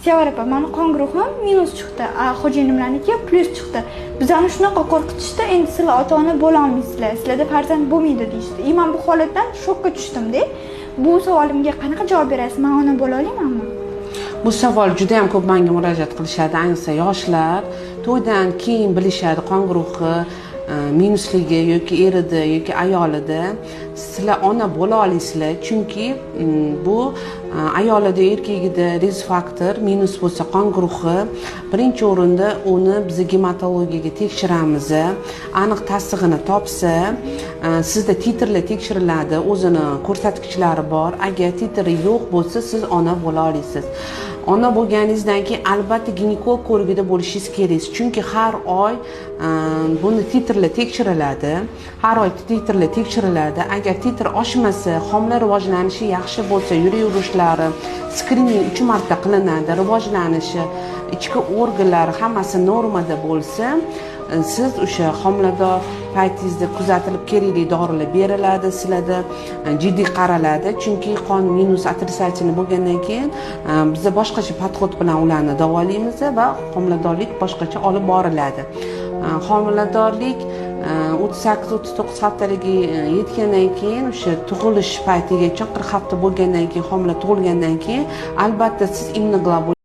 Sevara opa, mani qon guruhim minus chiqdi, xo'jayinimlarniki plus chiqdi. Bizani shunaqa qo'rqitishdi, endi sizlar ota-ona bo'la olmaysizlar, sizlarda farzand bo'lmaydi deyishdi. Men bu holatdan shokka tushdim-da. Bu savolimga qanaqa javob berasiz? Men ona bo'la olamanmi? Bu savol juda ham ko'p menga murojaat qilishadi, ayniqsa yoshlar to'ydan keyin bilishadi qon guruhi minusligi yoki erida yoki ayolida. Sizlar ona bo'la olasizlar, chunki bu ayolida erkagida risk faktor minus bo'lsa qon guruhi birinchi o'rinda uni biz gematologiyaga tekshiramiz. Aniq tasdig'ini topsa, sizda titrlar tekshiriladi, o'zini ko'rsatkichlari bor. Agar titri yo'q bo'lsa, siz ona bo'la olasiz. Ona bo'lganingizdan keyin albatta ginekolog ko'rigida bo'lishingiz kerak, chunki har oy buni titrlar tekshiriladi. Har oy titrlar tekshiriladi. Agar titr oshmasa, homila rivojlanishi yaxshi bo'lsa, yurak urishlari, skrining 3 marta qilinadi, rivojlanishi, ichki organlar hammasi normada bo'lsa, siz o'sha homilador paytingizda kuzatilib kerakli dorilar beriladi, sizlarda jiddiy qaraladi, chunki qon minus отрицательный bo'lgandan keyin biz boshqacha podxod bilan ularni davolaymiz va homiladorlik boshqacha olib boriladi. Homiladorlik 38-39 haftaligi yetgandan keyin o'sha tug'ilish paytigacha 40 hafta bo'lgandan keyin homila tug'ilgandan keyin albatta siz immunoglobulin